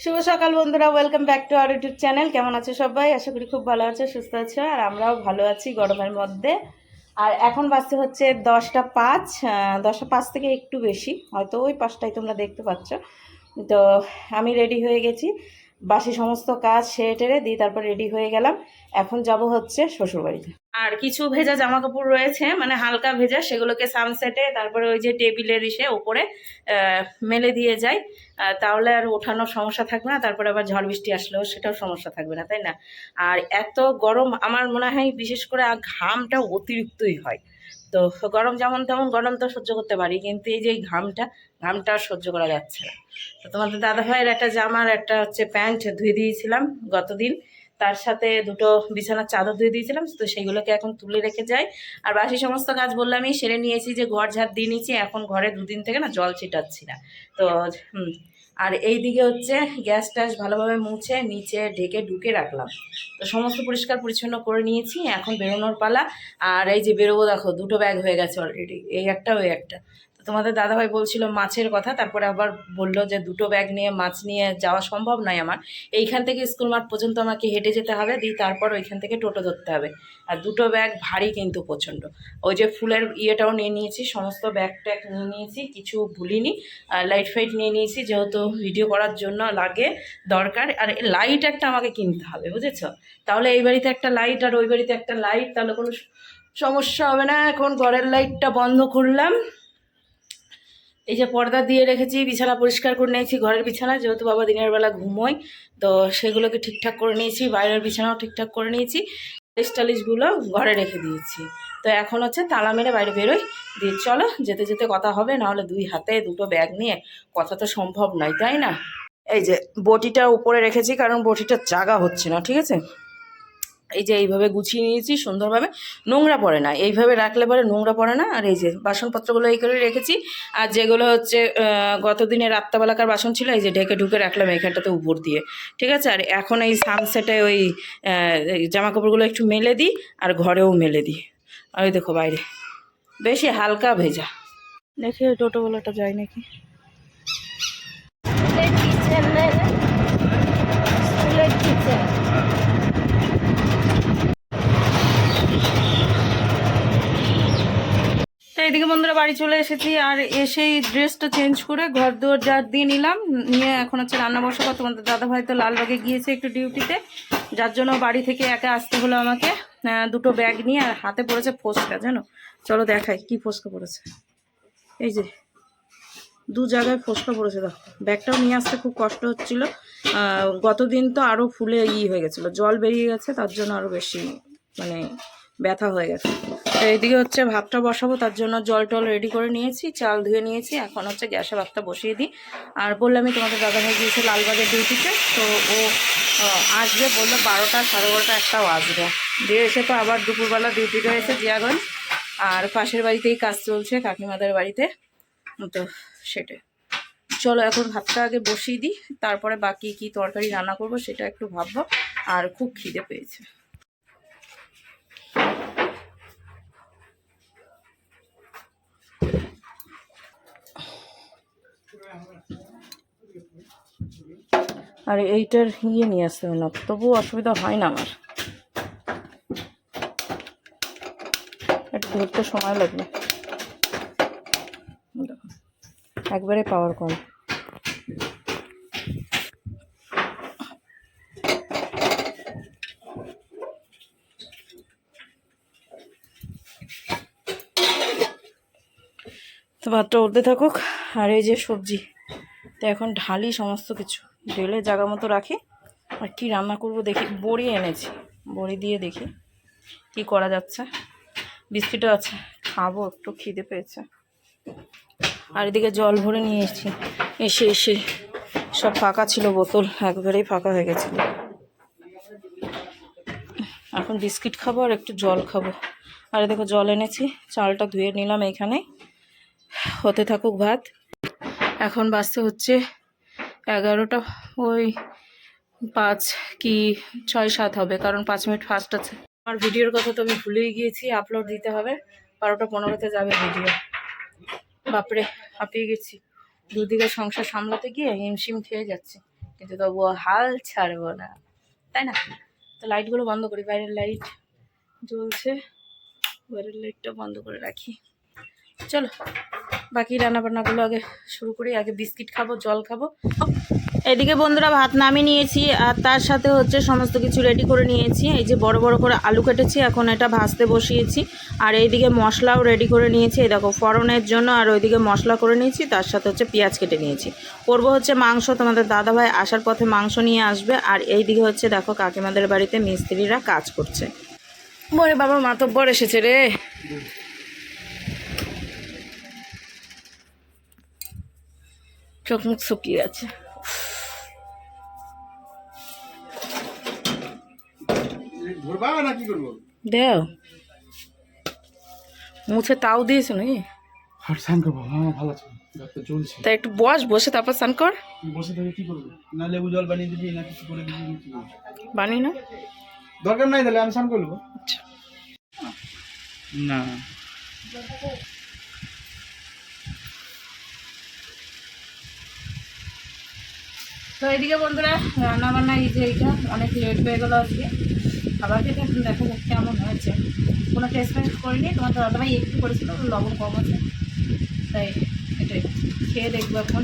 শুভ সকাল বন্ধুরা, welcome back to our YouTube channel. কেমন আছো সবাই? আশা করি খুব ভালো আছো, সুস্থ আছো, আর আমরাও ভালো আছি গরমের মধ্যে। আর এখন বাজতে হচ্ছে 10টা 5, 10টা 5 থেকে একটু বেশি, হয়তো ওই 5টায় তোমরা দেখতে পাচ্ছ। তো আমি রেডি হয়ে গেছি, বাসি সমস্ত কাজ সেরে টেরে দিই, তারপর রেডি হয়ে গেলাম। এখন যাব হচ্ছে শ্বশুরবাড়িতে। আর কিছু ভেজা জামা কাপড় রয়েছে, মানে হালকা ভেজা, সেগুলোকে সানসেটে তারপরে ওই যে টেবিলের ইসে ওপরে মেলে দিয়ে যাই। তাহলে আর ওঠানোর সমস্যা থাকবে না, তারপরে আবার ঝড় বৃষ্টি আসলেও সেটাও সমস্যা থাকবে না, তাই না? আর এত গরম আমার মনে হয় বিশেষ করে ঘামটা অতিরিক্তই হয়। তো গরম যেমন তেমন গরম তো সহ্য করতে পারি, কিন্তু এই যে এই ঘামটা সহ্য করা যাচ্ছে না। তো তোমাদের দাদা ভাইয়ের একটা জামার একটা হচ্ছে প্যান্ট ধুয়ে দিয়েছিলাম গতদিন, তার সাথে দুটো বিছানার চাদর ধুয়ে দিয়েছিলাম, তো সেইগুলোকে এখন তুলে রেখে যাই। আর বাকি সমস্ত কাজ বললামই সেরে নিয়েছি, যে ঘর ঝাড় দিয়ে নিয়েছি, এখন ঘরে দুদিন থেকে না জল ছিটাচ্ছি না। তো আর এই দিকে হচ্ছে গ্যাস ট্যাস ভালোভাবে মুছে নিচে ঢেকে ঢুকে রাখলাম। তো সমস্ত পরিষ্কার পরিচ্ছন্ন করে নিয়েছি, এখন বেরোনোর পালা। আর এই যে বেরোবো, দেখো দুটো ব্যাগ হয়ে গেছে অলরেডি, এই একটা ওই একটা। তো তোমাদের দাদাভাই বলছিল মাছের কথা, তারপরে আবার বলল যে দুটো ব্যাগ নিয়ে মাছ নিয়ে যাওয়া সম্ভব নয় আমার। এইখান থেকে স্কুল মাঠ পর্যন্ত আমাকে হেঁটে যেতে হবে, দিয়ে তারপর ওইখান থেকে টোটো ধরতে হবে। আর দুটো ব্যাগ ভারী কিন্তু প্রচণ্ড। ওই যে ফুলের ইয়েটাও নিয়ে নিয়েছি, সমস্ত ব্যাগ ট্যাগ নিয়ে নিয়েছি, কিছু ভুলিনি। লাইট ফাইট নিয়ে নিয়েছি, যেহেতু ভিডিও করার জন্য লাগে, দরকার। আর লাইট একটা আমাকে কিনতে হবে, বুঝেছো? তাহলে এই বাড়িতে একটা লাইট আর ওই বাড়িতে একটা লাইট, তাহলে কোনো সমস্যা হবে না। এখন ঘরের লাইটটা বন্ধ করলাম। এই যে পর্দা দিয়ে রেখেছি, বিছানা পরিষ্কার করে নিয়েছি, ঘরের বিছানা, যেহেতু বাবা দিনের বেলা ঘুমোয়, তো সেগুলোকে ঠিকঠাক করে নিয়েছি, বাইরের বিছানাও ঠিকঠাক করে নিয়েছি, টালিশগুলো ঘরে রেখে দিয়েছি। তো এখন হচ্ছে তালা মেরে বাইরে বেরোই, দিয়ে চলো যেতে যেতে কথা হবে, নাহলে দুই হাতে দুটো ব্যাগ নিয়ে কথা তো সম্ভব নয়, তাই না? এই যে বটিটা উপরে রেখেছি, কারণ বটিটা জাগা হচ্ছে না, ঠিক আছে? এই যে এইভাবে গুছিয়ে নিয়েছি সুন্দরভাবে, নোংরা পড়ে না, এইভাবে রাখলে পরে নোংরা পড়ে না। আর এই যে বাসনপত্রগুলো এই করে রেখেছি, আর যেগুলো হচ্ছে গত দিনের রাত্রাবেলাকার বাসন ছিল, এই যে ঢেকে ঢুকে রাখলাম এইখানটাতে উপর দিয়ে, ঠিক আছে? আর এখন এই সানসেটে ওই জামা কাপড়গুলো একটু মেলে দিই, আর ঘরেও মেলে দিই। আর ওই দেখো বাইরে বেশি হালকা ভেজা, দেখি টোটোওয়ালাটা যায় নাকি। তো এইদিকে বন্ধুরা বাড়ি চলে এসেছি, আর এসেই ড্রেসটা চেঞ্জ করে ঘর দুয়ার ঝাড় দিয়ে নিলাম, নিয়ে এখন হচ্ছে রান্না বসাবো। তোমাদের দাদাভাই তো লালবাগে গিয়েছে একটু ডিউটিতে, যার জন্য বাড়ি থেকে একা আসতে হলো আমাকে। দুটো ব্যাগ নিয়ে, আর হাতে পড়েছে ফোসকা, জানো? চলো দেখাই কি ফোসকা পড়েছে। এই যে দু জায়গায় ফোসকা পড়েছে, দেখো। ব্যাগটাও নিয়ে আসতে খুব কষ্ট হচ্ছিল, গতদিন তো আরও ফুলে হয়ে গেছিলো, জল বেরিয়ে গেছে, তার জন্য আরও বেশি মানে ব্যথা হয়ে গেছে। তো এইদিকে হচ্ছে ভাতটা বসাবো, তার জন্য জল টল রেডি করে নিয়েছি, চাল ধুয়ে নিয়েছি, এখন হচ্ছে গ্যাসে ভাতটা বসিয়ে দিই। আর বললামই তোমাদের দাদাভাই গিয়েছে লালবাগের ডিউটিতে, তো ও আসবে বললো 12টা 12:30 একটাও আসবে, দিয়ে এসে তো আবার দুপুরবেলা ডিউটিটা এসে জিয়াগঞ্জ, আর পাশের বাড়িতেই কাজ চলছে কাকিমাদের বাড়িতে, তো সেটাই। চলো এখন ভাতটা আগে বসিয়ে দিই, তারপরে বাকি কি তরকারি রান্না করব সেটা একটু ভাববো। আর খুব খিদে পেয়েছে। আর এইটার নিয়ে আসতে হবে না, তবুও অসুবিধা হয় না আমার, একটু ধরতে সময় লাগবে, একবারে পাওয়ার কম। তো ভাতটা উঠতে থাকুক। আর এই যে সবজি, তো এখন ঢালি সমস্ত কিছু, ঢেলে জায়গা মতো রাখি। আর কি রান্না করব দেখি, বড়ি এনেছি, বড়ি দিয়ে দেখি কি করা যাচ্ছে। বিস্কিটও আছে, খাবো, একটু খিদে পেয়েছে। আর এদিকে জল ভরে নিয়ে এসেছি, এসে এসে সব ফাঁকা ছিল, বোতল একবারেই ফাঁকা হয়ে গেছিল। এখন বিস্কিট খাবো আর একটু জল খাবো। আর দেখো জল এনেছি, চালটা ধুয়ে নিলাম এইখানে, হতে থাকুক ভাত। এখন বাজতে হচ্ছে 11টা, ওই 5 কি 6-7 হবে, কারণ 5 মিনিট ফাস্ট আছে। আমার ভিডিওর কথা তো আমি ভুলেই গিয়েছি, আপলোড দিতে হবে, 12টা 15তে যাবে ভিডিও। বাপরে হাঁপিয়ে গেছি, দুদিকে সংসার সামলাতে গিয়ে হিমশিম খেয়ে যাচ্ছে, কিন্তু তবুও হাল ছাড়বো না, তাই না? তো লাইটগুলো বন্ধ করি, বাইরের লাইট জ্বলছে, বাইরের লাইটটা বন্ধ করে রাখি। চলো বাকি রান্নাবান্নাগুলো আগে শুরু করি। আগে বিস্কিট খাবো, জল খাবো। এদিকে বন্ধুরা ভাত নামিয়ে নিয়েছি, আর তার সাথে হচ্ছে সমস্ত কিছু রেডি করে নিয়েছি। এই যে বড় বড় করে আলু কেটেছি, এখন এটা ভাজতে বসিয়েছি। আর এইদিকে মশলাও রেডি করে নিয়েছি, এই দেখো ফোড়নের জন্য। আর ওইদিকে মশলা করে নিয়েছি, তার সাথে হচ্ছে পেঁয়াজ কেটে নিয়েছি। করবো হচ্ছে মাংস, তোমাদের দাদাভাই আসার পথে মাংস নিয়ে আসবে। আর এইদিকে হচ্ছে দেখো কাকিমাদের বাড়িতে মিস্ত্রিরা কাজ করছে। বরে বাবা মাতব্বর এসেছে রে। চোখ মুখ শুকিয়ে আছে। দেও মুছে তাও দিয়েছো নাকি? তাই একটু বসে তারপর স্নান কর। বসে থেকে কি করবো? না লেবু জল বানিয়ে দিবি না কিছু করে দিবি? বানি না, দরকার নাই, তাহলে আমি স্নান করবো না। তো এইদিকে বন্ধুরা রান্না বান্না এই যে এইটা অনেক লেট হয়ে গেলো আজকে। খাবার খেতে এখন দেখো কেমন হয়েছে, কোনো টেস্ট ফেস্ট করিনি। তোমার দাদাভাই একটু করেছিল, লবণ কম আছে, তাই এটাই খেয়ে দেখবো এখন।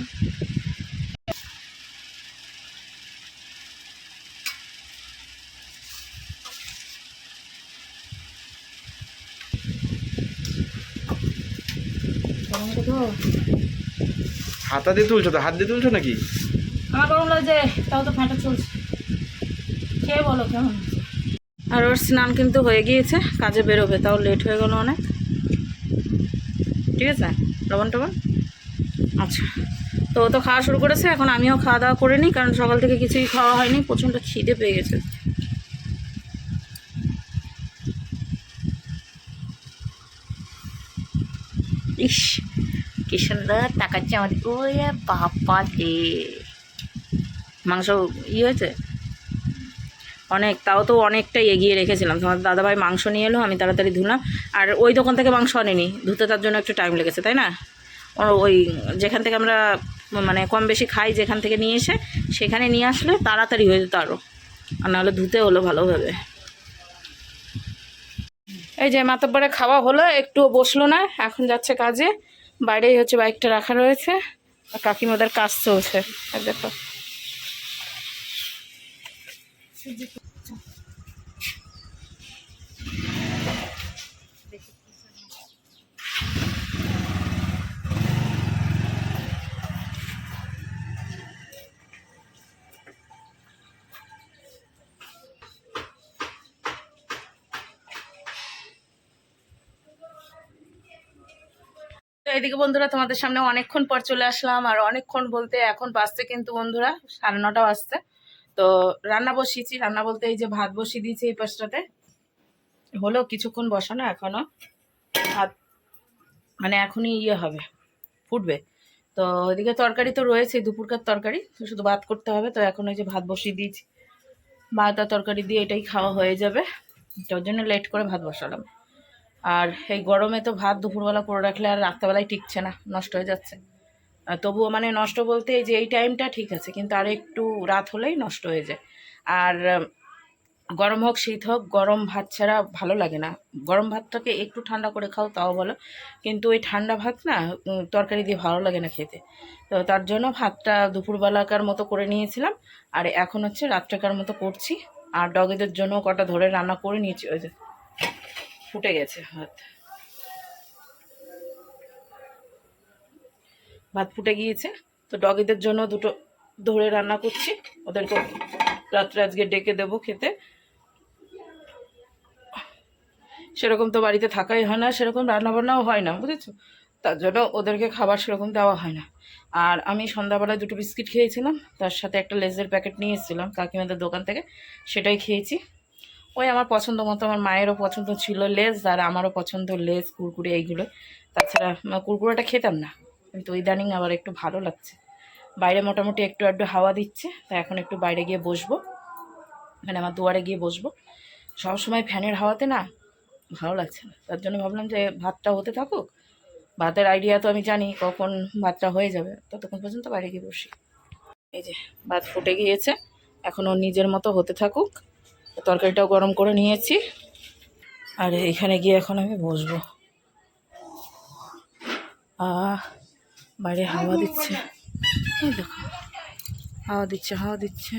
হাতা দিয়ে তুলছো তো, হাত দিয়ে তুলছো নাকি? আমার গরম লাগছে, তাও তো ফ্যানটা চলছে। খেয়ে বলো কেমন। আর ওর স্নান কিন্তু হয়ে গিয়েছে, কাজে বেরোবে, তাও লেট হয়ে গেল অনেক। ঠিক আছে, লবণ টবণ আচ্ছা। তো ও তো খাওয়া শুরু করেছে, এখন আমিও খাওয়া দাওয়া করে নিই, কারণ সকাল থেকে কিছুই খাওয়া হয়নি, প্রচণ্ড খিদে পেয়ে গেছে। ইস কি সুন্দর তাকাচ্ছে আমাদের। ওই বাবা রে, মাংস হয়েছে অনেক, তাও তো অনেকটাই এগিয়ে রেখেছিলাম। তোমার দাদাভাই মাংস নিয়ে এলো, আমি তাড়াতাড়ি ধুলাম। আর ওই দোকান থেকে মাংস আনেনি, ধুতে তার জন্য একটু টাইম লেগেছে, তাই না? ওই যেখান থেকে আমরা মানে কম বেশি খাই, যেখান থেকে নিয়ে এসে সেখানে নিয়ে আসলে তাড়াতাড়ি হয়ে যেত আরও, আর নাহলে ধুতে হলো ভালোভাবে। এই যে মাতব্বরে খাওয়া হলো, একটু বসলো না, এখন যাচ্ছে কাজে। বাইরেই হচ্ছে বাইকটা রাখা রয়েছে, আর কাকিমাদের কাজ চলছে দেখো। তো এদিকে বন্ধুরা তোমাদের সামনে অনেকক্ষণ পর চলে আসলাম। আর অনেকক্ষণ বলতে এখন বাজতে কিন্তু বন্ধুরা 9:30 বাজতে। তো রান্না বসিয়েছি, রান্না বলতে এই যে ভাত বসিয়ে দিয়েছি এই পাশটাতে, হলো কিছুক্ষণ বসানো এখনো। ভাত মানে এখনই হবে, ফুটবে। তো ওইদিকে তরকারি তো রয়েছে, দুপুরকার তরকারি, শুধু ভাত করতে হবে। তো এখন ওই যে ভাত বসিয়ে দিয়েছি, ভাত আর তরকারি দিয়ে এটাই খাওয়া হয়ে যাবে। তার জন্য লেট করে ভাত বসালাম। আর এই গরমে তো ভাত দুপুরবেলা করে রাখলে আর রাত্রেবেলায় টিকছে না, নষ্ট হয়ে যাচ্ছে। তবুও মানে নষ্ট বলতে এই যে এই টাইমটা ঠিক আছে, কিন্তু আর একটু রাত হলেই নষ্ট হয়ে যায়। আর গরম হোক শীত হোক, গরম ভাত ছাড়া ভালো লাগে না। গরম ভাতটাকে একটু ঠান্ডা করে খাও তাও ভালো, কিন্তু ওই ঠান্ডা ভাত না তরকারি দিয়ে ভালো লাগে না খেতে। তো তার জন্য ভাতটা দুপুরবেলাকার মতো করে নিয়েছিলাম, আর এখন হচ্ছে রাত্রেকার মতো করছি। আর ডগেদের জন্য কটা ধরে রান্না করে নিয়েছি, ওই যে ফুটে গেছে ভাত, ভাত ফুটে গিয়েছে। তো ডগিদের জন্য দুটো ধরে রান্না করছি, ওদেরকে রাত্রে আজকে ডেকে দেবো খেতে। সেরকম তো বাড়িতে থাকাই হয় না, সেরকম রান্নাবান্নাও হয় না, বুঝেছো? তার জন্য ওদেরকে খাবার সেরকম দেওয়া হয় না। আর আমি সন্ধ্যাবেলায় 2টো বিস্কিট খেয়েছিলাম, তার সাথে একটা লেজের প্যাকেট নিয়ে এসেছিলাম কাকিমাদের দোকান থেকে, সেটাই খেয়েছি। ওই আমার পছন্দ মতো, আমার মায়েরও পছন্দ ছিল লেজ, আর আমারও পছন্দ লেজ, কুরকুরে এইগুলো। তাছাড়া কুরকুরেটা খেতাম না, কিন্তু ইদানিং আবার একটু ভালো লাগছে। বাইরে মোটামুটি একটু একটু হাওয়া দিচ্ছে, তাই এখন একটু বাইরে গিয়ে বসবো, মানে আমার দুয়ারে গিয়ে বসবো। সবসময় ফ্যানের হাওয়াতে না ভালো লাগছে না, তার জন্য ভাবলাম যে ভাতটা হতে থাকুক। ভাতের আইডিয়া তো আমি জানি কখন ভাতটা হয়ে যাবে, ততক্ষণ পর্যন্ত বাইরে গিয়ে বসি। এই যে ভাত ফুটে গিয়েছে, এখন ও নিজের মতো হতে থাকুক। তরকারিটাও গরম করে নিয়েছি, আর এখানে গিয়ে এখন আমি বসবো। বাইরে হাওয়া দিচ্ছে, এই দেখো হাওয়া দিচ্ছে, হাওয়া দিচ্ছে।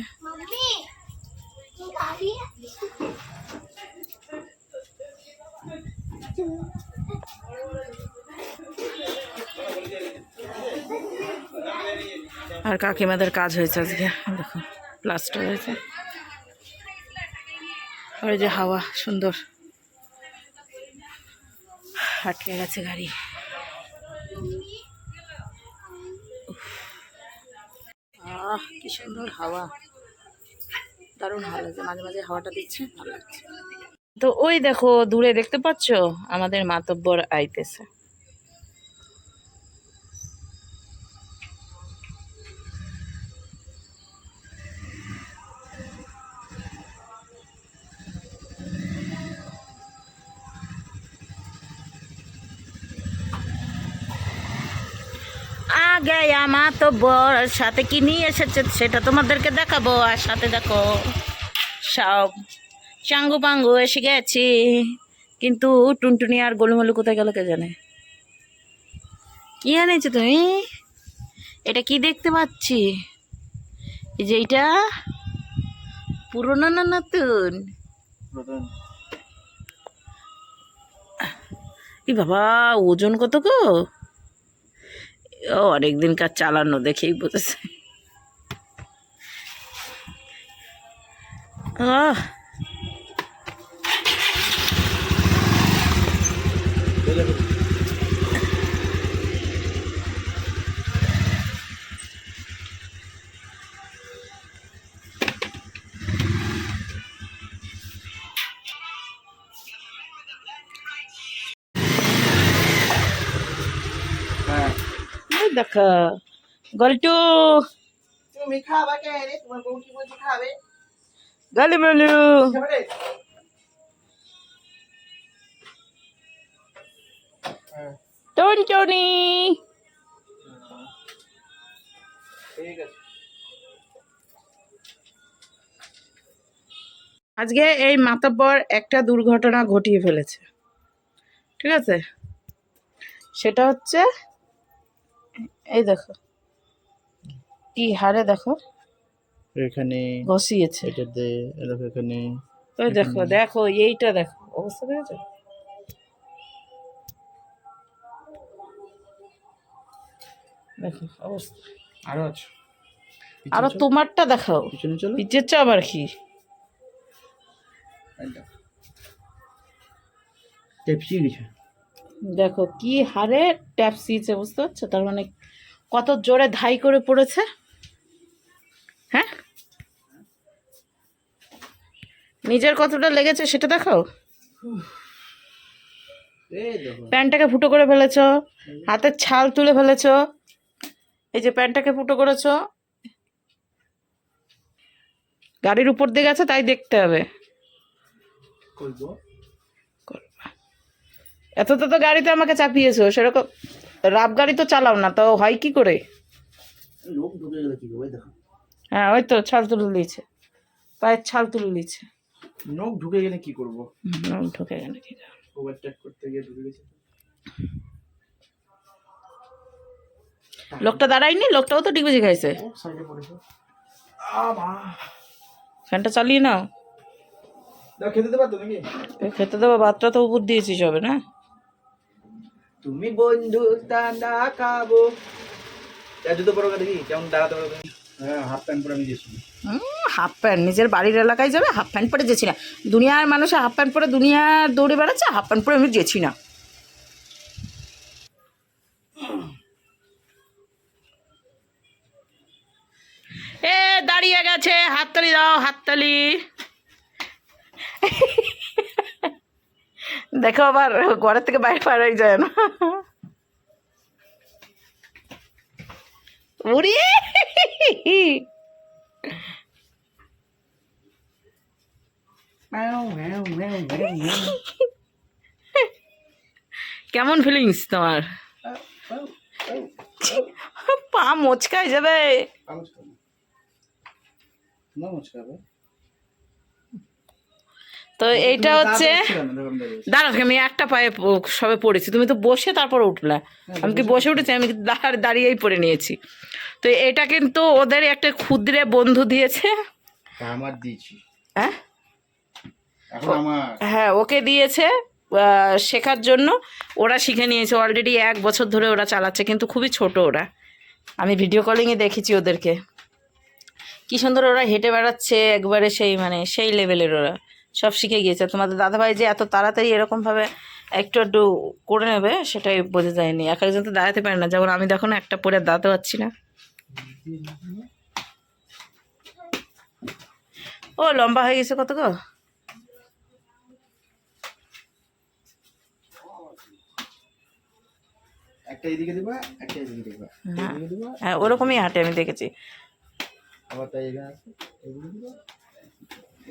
আর কাকিমাদের কাজ হয়েছে আজকে, দেখো প্লাস্টার হয়েছে। আর এই যে হাওয়া সুন্দর, আটকে গেছে গাড়ি। কি সুন্দর হাওয়া, দারুণ ভালো লাগছে, মাঝে মাঝে হাওয়াটা দিচ্ছে, ভালো লাগছে। তো ওই দেখো দূরে দেখতে পাচ্ছ আমাদের মাতব্বর আইতেছে। আগে মাতব্বর সাথে কি নিয়ে এসেছে সেটা তোমাদেরকে দেখাবো। আর সাথে দেখো সব চাঙ্গু পাঙ্গু এসে গেছে, কিন্তু টুনটুনি আর গোলুমলু কোথায় গেল কে জানে। কি আনেছো তুমি? এটা কি দেখতে পাচ্ছি? এই যে এইটা পুরনো না নতুন? কি বাবা, ওজন কত গো? ও অনেকদিনকার চালানো, দেখেই বুঝেছে। দেখো গল্টু, তুমি খাবা কে রে? তোমার বউ কি বলছে খাবে? গলি বলু খাবে রে? টুনটুনি। ঠিক আছে। আজকে এই মাতব্বর একটা দুর্ঘটনা ঘটিয়ে ফেলেছে, ঠিক আছে? সেটা হচ্ছে এই দেখো কি হারে, দেখো এখানে ঘষিয়েছে। এটাতে দেখো, এখানে ওই দেখো দেখো এইটা দেখো অবস্থা দেখেছো? দেখো অবস্থা। আরো আছে, আরো তোমারটা দেখাও। পিছনে চলো। পিচের চা আবার কি? টেপসি গেছে। দেখো কি হারে ট্যাপসিয়েছে, বুঝতে পারছো? তার মানে কত জোরে ধাই করে পড়েছে। হ্যাঁ, নিজের কতটা লেগেছে সেটা দেখাও। এই দেখো প্যান্টটাকে ফুটো করে ফেলেছো, হাতের ছাল তুলে ফেলেছো। এই যে প্যান্টটাকে ফুটো করেছো, গাড়ির উপর দিয়ে গেছে তাই দেখতে হবে। করবো এত তো গাড়িতে আমাকে চাপিয়েছো, সেরকম রাব গাড়ি তো চালাও না, তো হয় কি করে? লোক ঢুকে গেলে কি করবে? দেখো হ্যাঁ ওই তো ছাল তুলে দিয়েছে, পায়ের ছাল তুলে দিয়েছে। নখ ঢুকে গেলে কি করবো? ঢুকে গেল কি? ওভারটেক করতে গিয়ে ঢুকে গেছে। লোকটা দাঁড়ায়নি, লোকটাও তো ডিগবাজি খাইছে। ও সাইডে পড়েছে। ফ্যানটা চালিয়ে নাও। দাও, খেতে দেবা তো নাকি? খেতে দেবো, ভাতটা তো উপর দিয়েছিস হবে না? তুমি বন্ধু তা না খাবো। জুতো পরো দেখি কেমন দাঁড়াতে পারো তুমি। হ্যাঁ, হাফ প্যান্ট পরে আমি গেছি। হাফ প্যান্ট নিজের বাড়ির এলাকায় যাবে, হাফ প্যান্ট পরে যেছি না। দুনিয়ার মানুষে হাফ প্যান্ট পরে দুনিয়ার দৌড়ে বেড়াচ্ছে, হাফ প্যান্ট পরে আমি যেছি না। এ দাঁড়িয়ে গেছে, হাততালি দাও, হাততালি। দেখো আবার ঘরের থেকে বাইরে পারাই যায় না। উড়ি কেমন ফিলিংস তোমার? পা মোচকায় যাবে। তোমার মুচকাবে তো এইটা হচ্ছে দাঁড়া, আমি একটা পায়ে সবে পড়েছি, তুমি তো বসে তারপর উঠলা, আমি কি বসে উঠেছি, আমি দাঁড়িয়েই পড়ে নিয়েছি। তো এটা কিন্তু ওদের একটা ক্ষুদ্রে বন্ধু দিয়েছে। আমার দিয়েছি হ্যাঁ এখন আমার। হ্যাঁ ওকে দিয়েছে শেখার জন্য, ওরা শিখে নিয়েছে অলরেডি, 1 বছর ধরে ওরা চালাচ্ছে, কিন্তু খুবই ছোট ওরা। আমি ভিডিও কলিংয়ে দেখেছি ওদেরকে, কি সুন্দর ওরা হেঁটে বেড়াচ্ছে একবারে, সেই মানে সেই লেভেলের ওরা সব শিখে গিয়েছে। তোমাদের দাদাভাই যে এত তাড়াতাড়ি এরকমভাবে একটু একটু করে নেবে সেটাই বোঝা যায়নি। এক একজন তো দাঁড়াতে পারে না, যেমন আমি দেখো না একটা পরে দাঁড়াতে পারছি না। ও লম্বা হয়ে গেছে কত গো। একটা এদিকে দিবা, একটা এদিকে দিবা, এদিকে দিবা, হ্যাঁ ওরকমই হাঁটে আমি দেখেছি। আবার তাই এখানে আছে, এদিকে দিবা,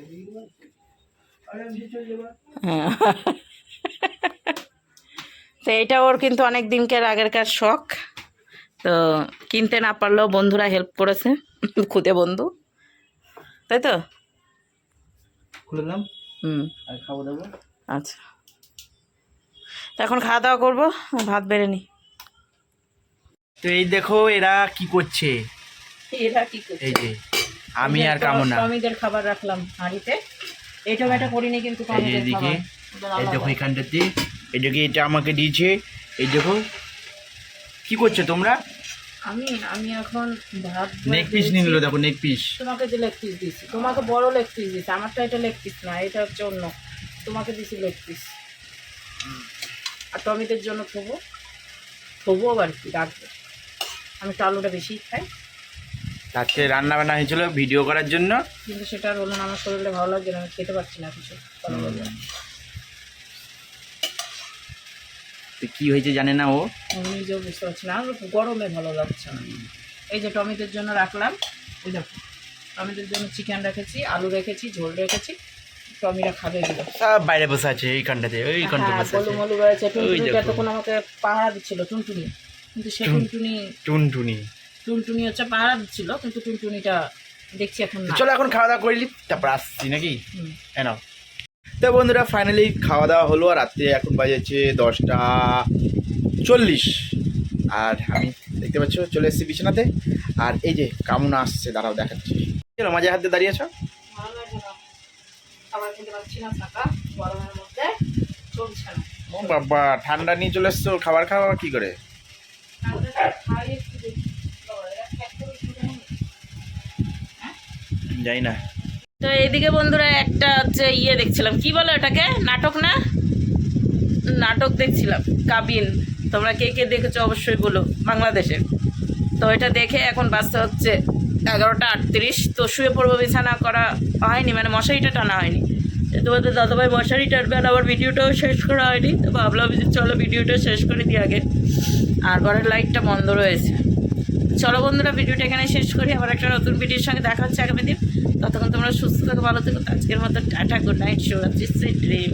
এদিকে দিবা, আরে আমি চলে যাবা। হ্যাঁ তো এটা ওর কিন্তু অনেক দিনকার আগেরকার শখ, তো কিনতে না পারলেও বন্ধুরা হেল্প করেছে, খুদে বন্ধু, তাই তো। খুলে দিলাম, হুম আর খাবো দেবো। আচ্ছা, তো এখন খাওয়া দাওয়া করবো, ভাত বেড়ে নি। তো এই দেখো এরা কি করছে, এরা কি করছে, এই যে আমি আর কামনা, টমিদের খাবার রাখলাম হাঁড়িতে, এই টমেটো করিনি কিন্তু টমিদের এইদিকে, খাবার। এই দেখো এখানটাতে, এই দেখো এটা আমাকে দিয়েছে, এই দেখো কি করছো তোমরা। আমি আমি এখন ভাত নেক পিস নিয়ে নিলো, দেখো নেক পিস। তোমাকে যে লেগ পিস দিয়েছি, তোমাকে বড় লেগ পিস দিয়েছি, আমারটা এটা লেগ পিস না, এটা হচ্ছে অন্য, তোমাকে দিয়েছি লেগ পিস। আর টমেটোর জন্য থবো আবার কি রাখবো, আমি তো আলুটা বেশি খাই, রাত্রে রান্না বান্না হয়েছিল ভিডিও করার জন্য, কিন্তু সেটা আর হলো না, আমার শরীরে ভালো লাগছে না, আমি খেতে পারছি না কিছু ভালো লাগছে না। তো কি হয়েছে জানে না ও, আমি নিজেও বুঝতে পারছি না, আমার গরমে ভালো লাগছে না। এই যে টমেটোর জন্য রাখলাম, এই দেখো টমেটোর জন্য চিকেন রেখেছি, আলু রেখেছি, ঝোল রেখেছি, টমিটা খাবে এগুলো। সব বাইরে বসে আছে এইখানটাতে, ওইখানটাতে বসে আছে। মলু রয়েছে, ওই টুনটুনি দেখো। এতক্ষণ আমাকে পাহারা দিচ্ছিল, টুনটুনি, কিন্তু সে টুনটুনি টুনটুনি হচ্ছে পাহারা দিচ্ছিল, কিন্তু টুনটুনিটা দেখছি এখন না। চলো এখন খাওয়া দাওয়া করলি, তারপর আসছি নাকি। হুম। এনাও তো বন্ধুরা ফাইনালি খাওয়া দাওয়া হলো, আর রাত্রে এখন বাজেছে 10:40, আর আমি দেখতে পাচ্ছ চলে এসেছি বিছানাতে। আর এই যে কামনা আসছে, দাঁড়াও দেখাচ্ছি। চলো মাঝে হাতে দাঁড়িয়েছ, ভালো লাগে না, খাবার খেতে পারছি না, থাকা গরমের মধ্যে চলছে না। ও বাবা ঠান্ডা নিয়ে চলে এসছো, খাবার খাওয়া কি করে যাই না। তো এইদিকে বন্ধুরা একটা হচ্ছে ইয়ে দেখছিলাম, কি বলো এটাকে, নাটক না, নাটক দেখছিলাম কাবিন, তোমরা কে কে দেখেছো অবশ্যই বলো, বাংলাদেশে। তো এটা দেখে এখন বাজতে হচ্ছে 11:38, তো শুয়ে পড়বো, বিছানা করা হয়নি, মানে মশারিটা টানা হয়নি, তোমাদের দাদাভাই মশারি টানবে, আর আমার ভিডিওটাও শেষ করা হয়নি, তো ভাবলাম যে চলো ভিডিওটা শেষ করে দিই আগে, আর ঘরের লাইটটা বন্ধ রয়েছে। চলো বন্ধুরা ভিডিওটা এখানে শেষ করি, আবার একটা নতুন ভিডিওর সঙ্গে দেখা হচ্ছে আগামী দিন, ততক্ষণ তোমরা সুস্থ থাকো, ভালো থেকো, আজকের মতো টাটা, গুড নাইট, শুভরাত্রি, সুইট ড্রিম।